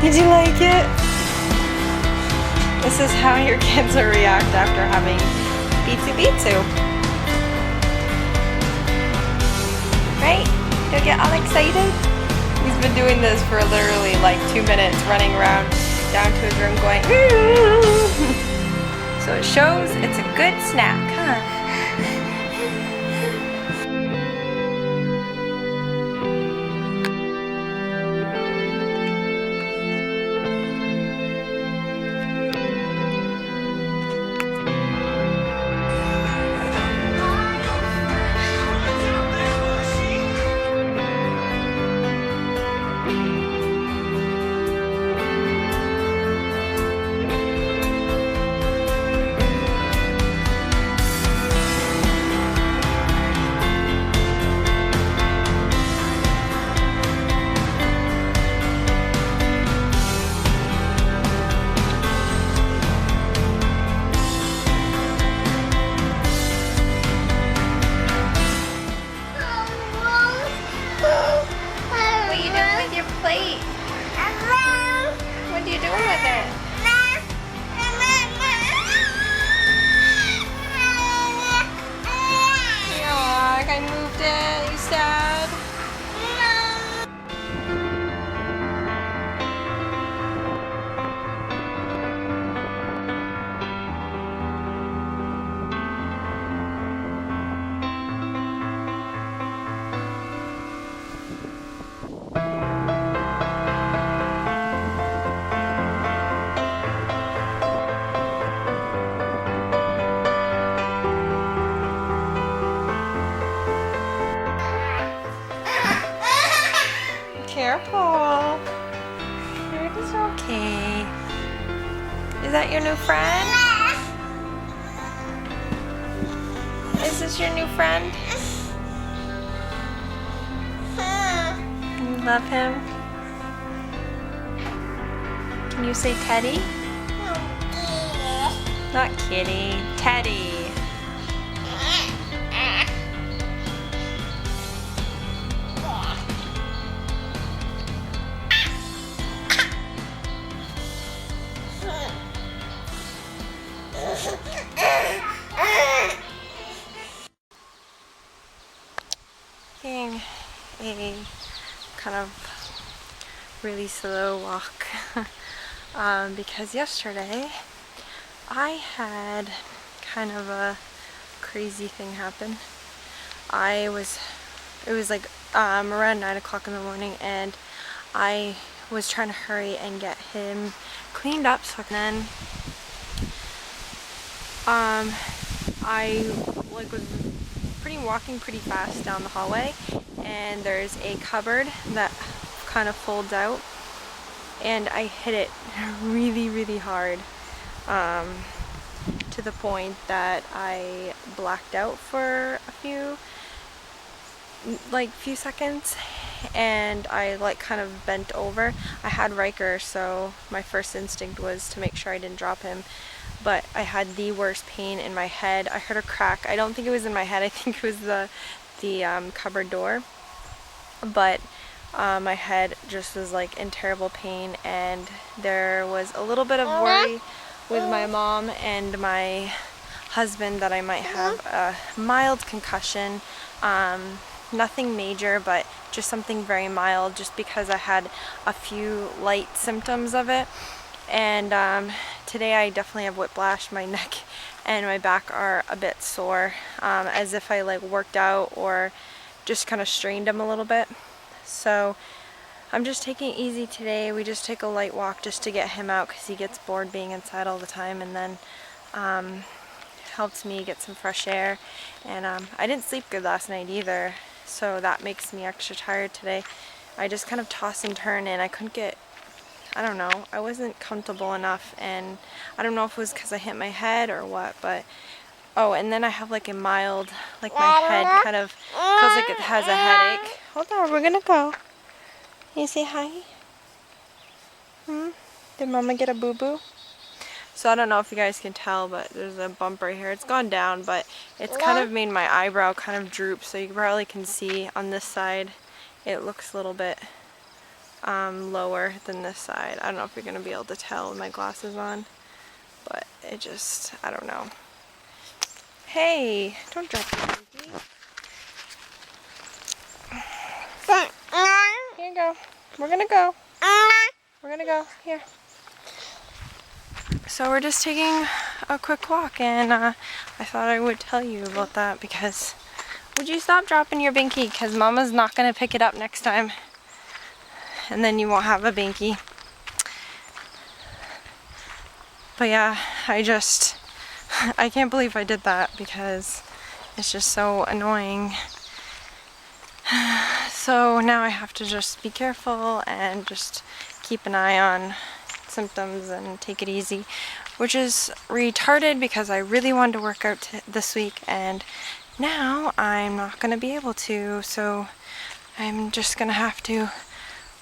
Did you like it? This is how your kids will react after having pizza. Right? You'll get all excited? He's been doing this for literally like 2 minutes, running around down to his room going, ooh. So it shows it's a good snack, huh? Plate. What are you doing with it? Aw, I moved it. You sad? Careful. It is okay. Is that your new friend? Is this your new friend? You love him? Can you say Teddy? Not kitty. Teddy. Taking a kind of really slow walk because yesterday I had kind of a crazy thing happen. It was like around 9 o'clock in the morning, and I was trying to hurry and get him cleaned up, so then I was walking pretty fast down the hallway, and there's a cupboard that kind of folds out, and I hit it really hard to the point that I blacked out for a few seconds, and I kind of bent over. I had Riker, so my first instinct was to make sure I didn't drop him, but I had the worst pain in my head. I heard a crack. I don't think it was in my head. I think it was the cupboard door, but my head just was in terrible pain, and there was a little bit of worry with my mom and my husband that I might have a mild concussion. Nothing major, but just something very mild, just because I had a few light symptoms of it. And today I definitely have whiplash. My neck and my back are a bit sore, as if I worked out or just kind of strained them a little bit. So I'm just taking it easy today. We just take a light walk just to get him out, because he gets bored being inside all the time, and then helps me get some fresh air. And I didn't sleep good last night either, so that makes me extra tired today. I just kind of toss and turn, and I couldn't get, I don't know, I wasn't comfortable enough, and I don't know if it was because I hit my head or what, but oh, and then I have a mild, my head kind of feels like it has a headache. Hold on, we're gonna go. Can you say hi? Did Mama get a boo-boo? So I don't know if you guys can tell, but there's a bump right here. It's gone down, but it's kind of made my eyebrow kind of droop, so you probably can see on this side it looks a little bit lower than this side. I don't know if you're going to be able to tell with my glasses on, but it just, I don't know. Hey, don't drop your baby. Here you go. We're going to go. We're going to go. Here. So we're just taking a quick walk, and I thought I would tell you about that because would you stop dropping your binky, because Mama's not going to pick it up next time, and then you won't have a binky. But yeah, I can't believe I did that because it's just so annoying. So now I have to just be careful and just keep an eye on symptoms and take it easy, which is retarded because I really wanted to work out this week, and now I'm not going to be able to, so I'm just going to have to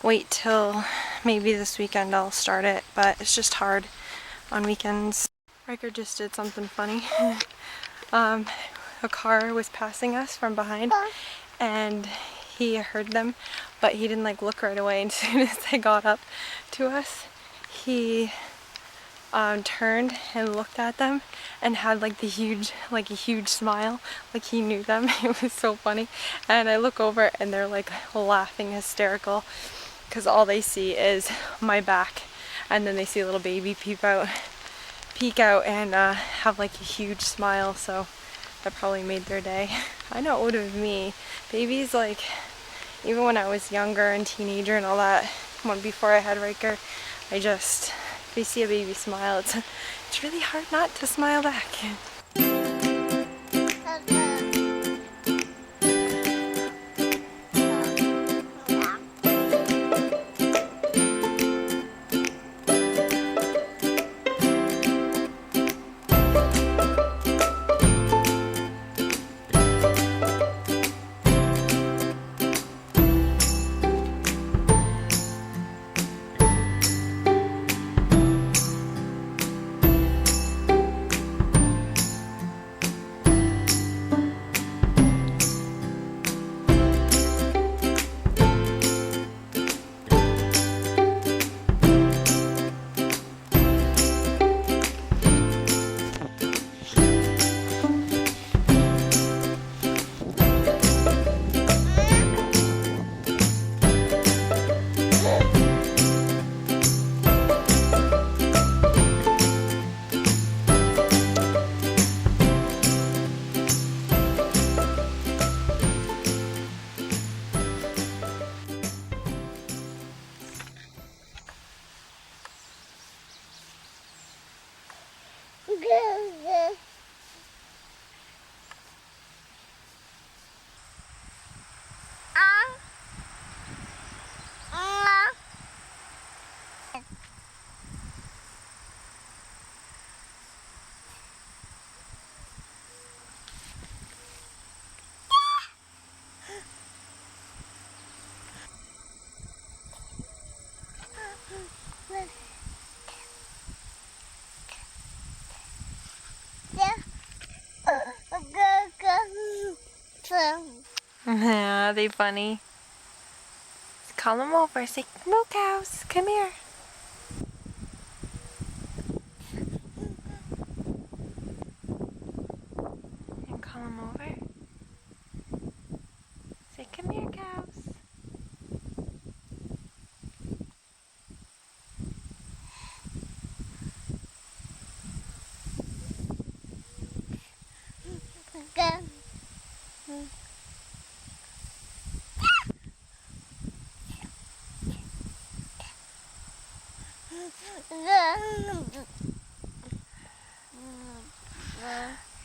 wait till maybe this weekend I'll start it, but it's just hard on weekends. Riker just did something funny. A car was passing us from behind, and he heard them, but he didn't like look right away. And as soon as they got up to us, he turned and looked at them and had like a huge smile, like he knew them. It was so funny. And I look over and they're like laughing hysterical because all they see is my back, and then they see a little baby peek out and have like a huge smile. So that probably made their day. I know it would have me. Babies, like, even when I was younger and teenager and all that, before I had Riker, if you see a baby smile, it's really hard not to smile back. Yeah, are they funny? Let's call them over. Say, "Moo cows, come here." And call them over. Say, "Come here, cows."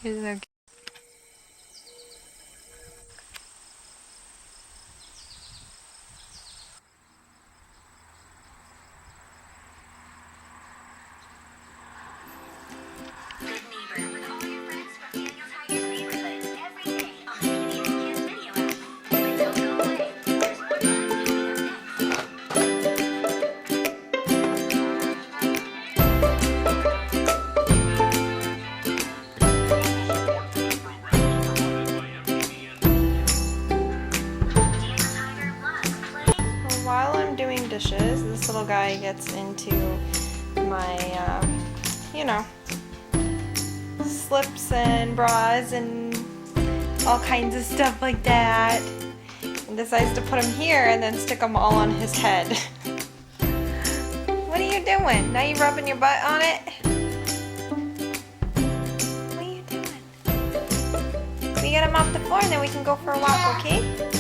He's so cute. dishes. This little guy gets into my, you know, slips and bras and all kinds of stuff like that. And decides to put them here and then stick them all on his head. What are you doing? Now you rubbing your butt on it? What are you doing? We get him off the floor and then we can go for a walk, okay?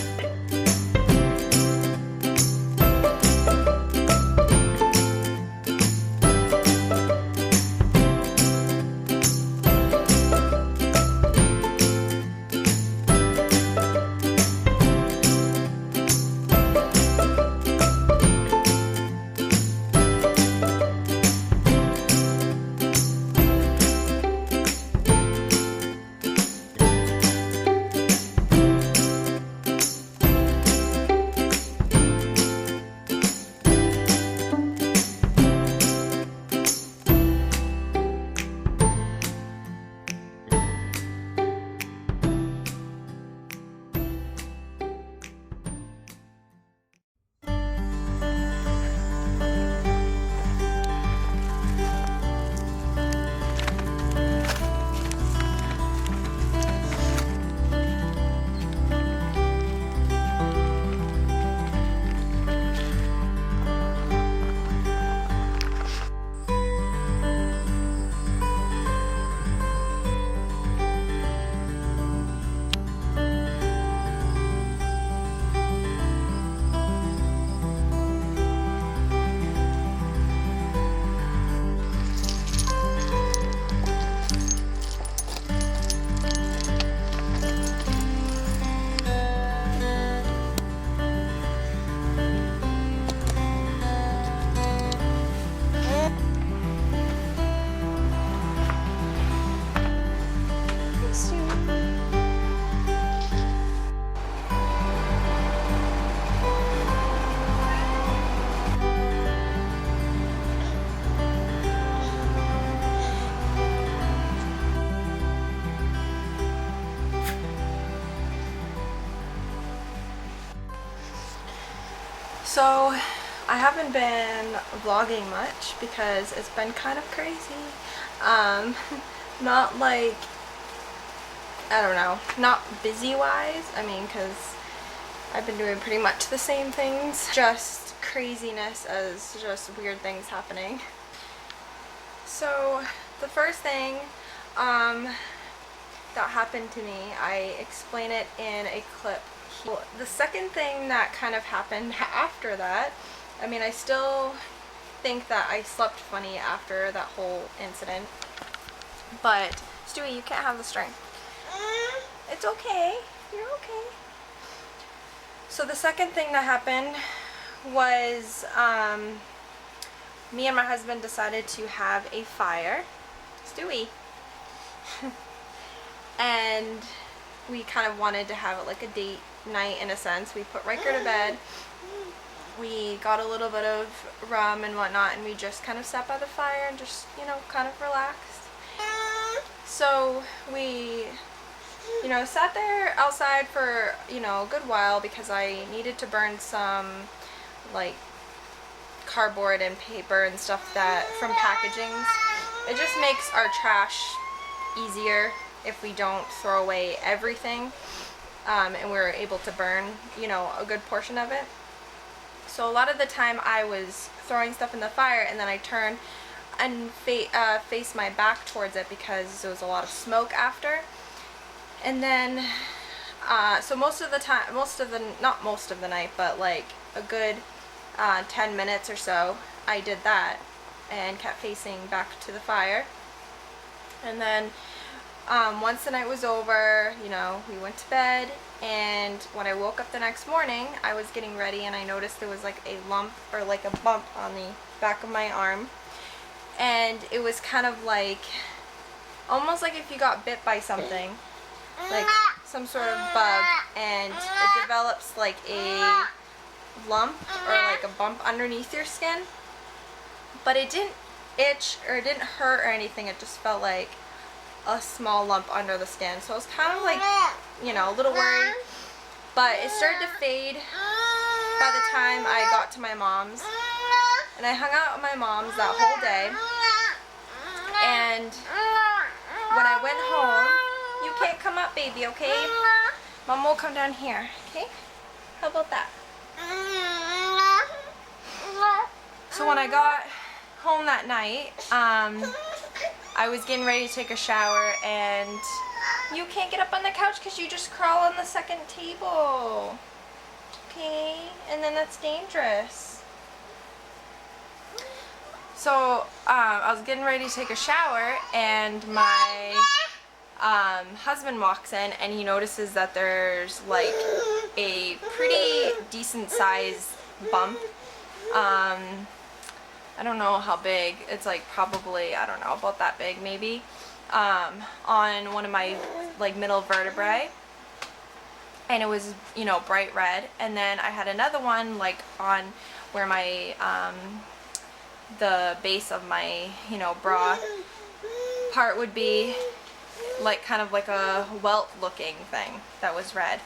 So I haven't been vlogging much because it's been kind of crazy. Not like, I don't know, not busy wise. I mean, because I've been doing pretty much the same things. Just craziness as just weird things happening. So the first thing that happened to me, I explain it in a clip. The second thing that kind of happened after that, I mean, I still think that I slept funny after that whole incident, but Stewie, you can't have the string. It's okay. You're okay. So the second thing that happened was me and my husband decided to have a fire. Stewie. And we kind of wanted to have it like a date night in a sense. We put Riker to bed. We got a little bit of rum and whatnot, and we just kind of sat by the fire and just, you know, kind of relaxed. So we, you know, sat there outside for, you know, a good while because I needed to burn some like cardboard and paper and stuff that from packagings. It just makes our trash easier if we don't throw away everything, and we're able to burn, you know, a good portion of it. So a lot of the time I was throwing stuff in the fire and then I turned and face my back towards it because there was a lot of smoke after. And then so most of the not most of the night, but like a good 10 minutes or so, I did that and kept facing back to the fire. And then once the night was over, you know, we went to bed, and when I woke up the next morning, I was getting ready and I noticed there was like a lump or like a bump on the back of my arm, and it was kind of like almost like if you got bit by something, like some sort of bug, and it develops like a lump or like a bump underneath your skin, but it didn't itch or it didn't hurt or anything. It just felt like a small lump under the skin. So I was kind of like, you know, a little worried, but it started to fade by the time I got to my mom's. And I hung out at my mom's that whole day. And when I went home, you can't come up, baby, okay? Mom will come down here, okay? How about that? So when I got home that night, I was getting ready to take a shower, and you can't get up on the couch because you just crawl on the second table. Okay? And then that's dangerous. So I was getting ready to take a shower, and my husband walks in, and he notices that there's like a pretty decent size bump. I don't know how big. It's like probably, I don't know, about that big maybe, on one of my like middle vertebrae. And it was, you know, bright red. And then I had another one like on where my the base of my, you know, bra part would be, like kind of like a welt looking thing that was red.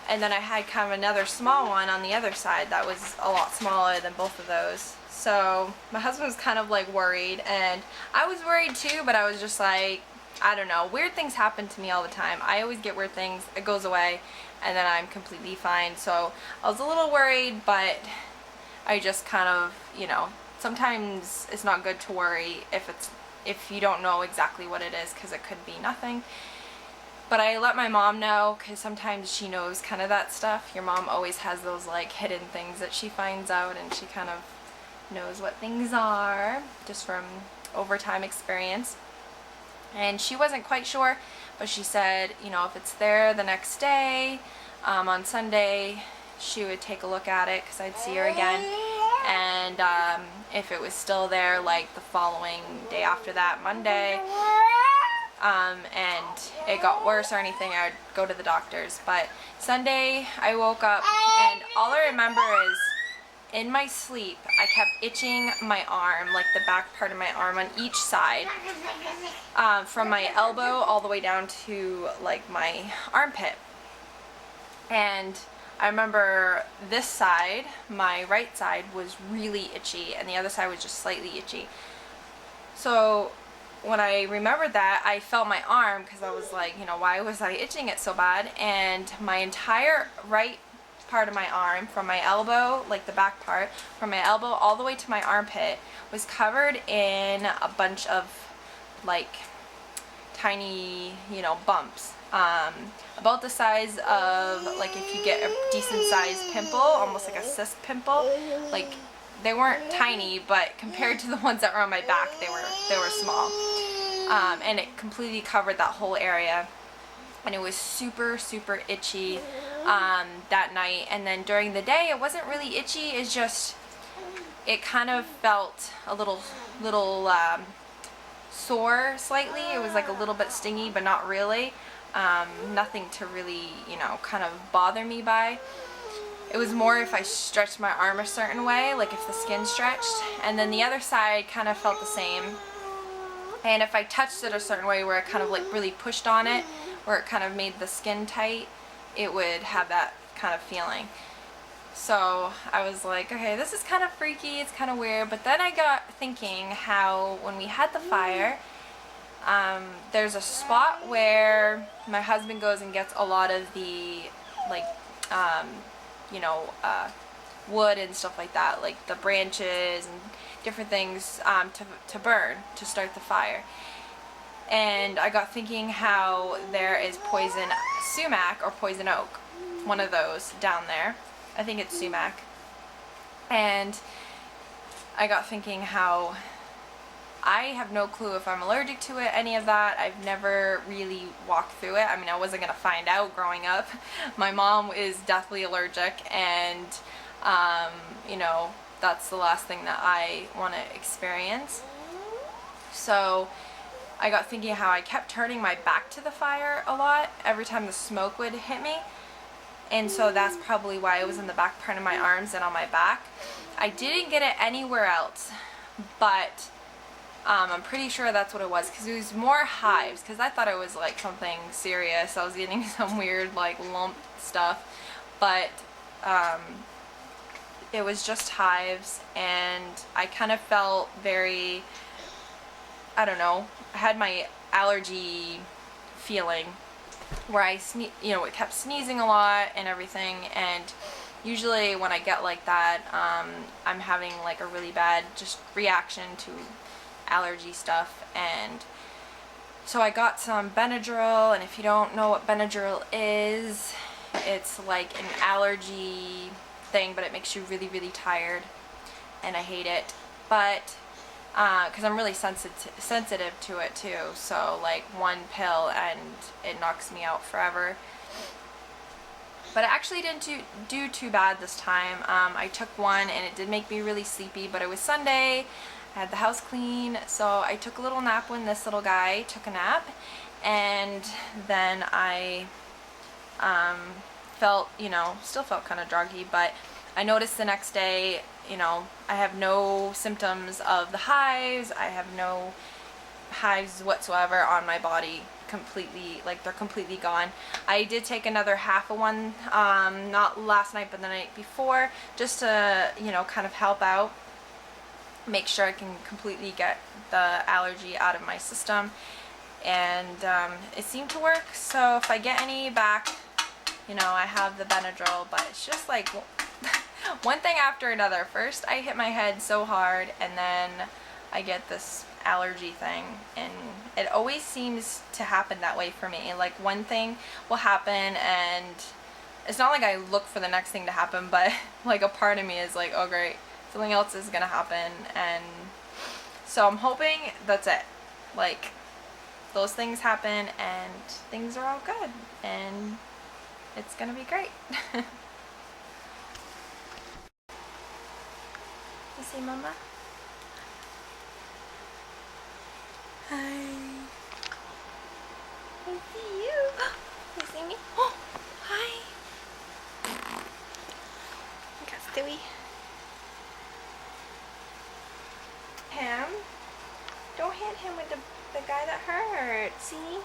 And then I had kind of another small one on the other side that was a lot smaller than both of those. So my husband was kind of like worried, and I was worried too, but I was just like, I don't know, weird things happen to me all the time. I always get weird things, it goes away, and then I'm completely fine. So I was a little worried, but I just kind of, you know, sometimes it's not good to worry if you don't know exactly what it is, because it could be nothing. But I let my mom know, because sometimes she knows kind of that stuff. Your mom always has those like hidden things that she finds out, and she kind of knows what things are just from overtime experience. And she wasn't quite sure, but she said, you know, if it's there the next day, on Sunday, she would take a look at it because I'd see her again. And if it was still there like the following day after that, Monday, and it got worse or anything, I would go to the doctor's. But Sunday I woke up, and all I remember is in my sleep I kept itching my arm, like the back part of my arm on each side, from my elbow all the way down to like my armpit. And I remember this side, my right side, was really itchy, and the other side was just slightly itchy. So when I remembered that, I felt my arm, because I was like, you know, why was I itching it so bad? And my entire right part of my arm, from my elbow, like the back part, from my elbow all the way to my armpit, was covered in a bunch of like tiny, you know, bumps. About the size of, like, if you get a decent sized pimple, almost like a cyst pimple. Like, they weren't tiny, but compared to the ones that were on my back, they were small. And it completely covered that whole area, and it was super super itchy that night. And then during the day, it wasn't really itchy. It's just, it kind of felt a little sore slightly. It was like a little bit stingy, but not really. Nothing to really, you know, kind of bother me by. It was more if I stretched my arm a certain way, like if the skin stretched, and then the other side kind of felt the same. And if I touched it a certain way where I kind of like really pushed on it, where it kind of made the skin tight, it would have that kind of feeling. So I was like, okay, this is kind of freaky, it's kind of weird. But then I got thinking how when we had the fire, there's a spot where my husband goes and gets a lot of the, like, you know, wood and stuff like that, like the branches and different things to burn, to start the fire. And I got thinking how there is poison sumac or poison oak, one of those down there. I think it's sumac. And I got thinking how I have no clue if I'm allergic to it, any of that. I've never really walked through it. I mean, I wasn't going to find out growing up. My mom is deathly allergic, and, you know, that's the last thing that I want to experience. So I got thinking how I kept turning my back to the fire a lot every time the smoke would hit me. And so that's probably why it was in the back part of my arms and on my back. I didn't get it anywhere else, but I'm pretty sure that's what it was, because it was more hives, because I thought it was like something serious. I was getting some weird like lump stuff, but it was just hives, and I kind of felt very, I don't know, I had my allergy feeling where I it kept sneezing a lot and everything, and usually when I get like that, I'm having like a really bad just reaction to allergy stuff. And so I got some Benadryl, and if you don't know what Benadryl is, it's like an allergy thing, but it makes you really, really tired, and I hate it. But because I'm really sensitive to it too, so like one pill and it knocks me out forever. But it actually didn't do too bad this time. I took one and it did make me really sleepy, but it was Sunday, I had the house clean, so I took a little nap when this little guy took a nap, and then I felt, still felt kind of druggy, but I noticed the next day, I have no symptoms of the hives. I have no hives whatsoever on my body, completely, like they're completely gone. I did take another half of one, not last night but the night before, just to, kind of help out, make sure I can completely get the allergy out of my system, and it seemed to work. So if I get any back, I have the Benadryl, but it's just like one thing after another. First I hit my head so hard, and then I get this allergy thing, and it always seems to happen that way for me. Like one thing will happen, and it's not like I look for the next thing to happen, but like a part of me is like, oh great, something else is gonna happen. And so I'm hoping that's it, like those things happen and things are all good and it's gonna be great. You see Mama? Hi. I see you. You see me? Oh, hi. I got Stewie. Ham, don't hit him with the guy that hurt. See?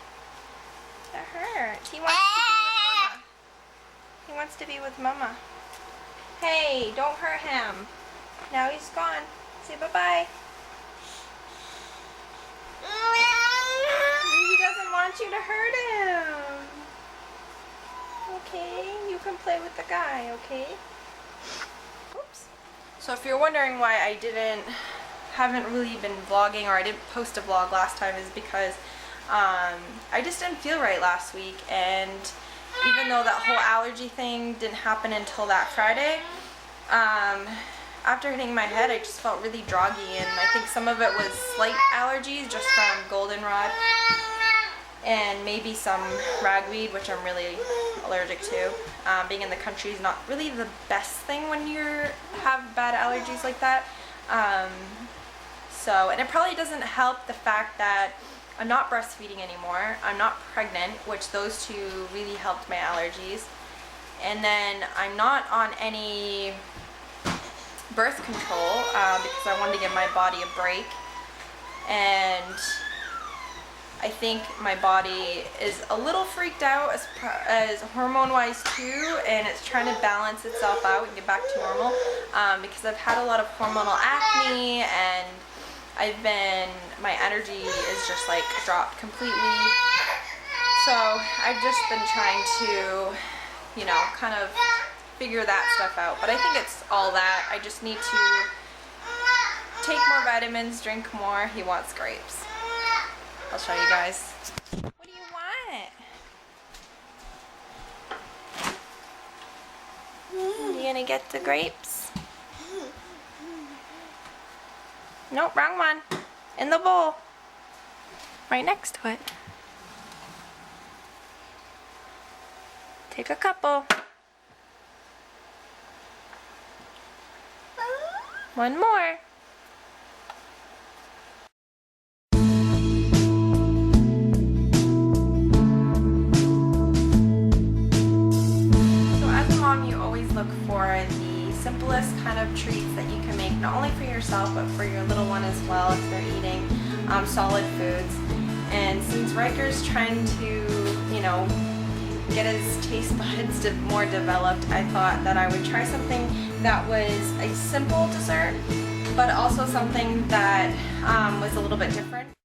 That hurts. He wants to be with Mama. He wants to be with Mama. Hey, don't hurt him. Now he's gone. Say bye-bye. He doesn't want you to hurt him. Okay, you can play with the guy, okay? Oops. So if you're wondering why I haven't really been vlogging, or I didn't post a vlog last time, is because I just didn't feel right last week, and even though that whole allergy thing didn't happen until that Friday, after hitting my head I just felt really droggy, and I think some of it was slight allergies just from goldenrod and maybe some ragweed, which I'm really allergic to. Being in the country is not really the best thing when you have bad allergies like that. And it probably doesn't help the fact that I'm not breastfeeding anymore. I'm not pregnant, which those two really helped my allergies. And then I'm not on any birth control because I wanted to give my body a break. And I think my body is a little freaked out as hormone-wise too, and it's trying to balance itself out and get back to normal because I've had a lot of hormonal acne, and my energy is just like dropped completely. So I've just been trying to, kind of figure that stuff out. But I think it's all that. I just need to take more vitamins, drink more. He wants grapes. I'll show you guys. What do you want? You gonna get the grapes? Nope, wrong one. In the bowl. Right next to it. Take a couple. One more. You always look for the simplest kind of treats that you can make, not only for yourself but for your little one as well if they're eating solid foods. And since Riker's trying to, get his taste buds more developed, I thought that I would try something that was a simple dessert, but also something that was a little bit different.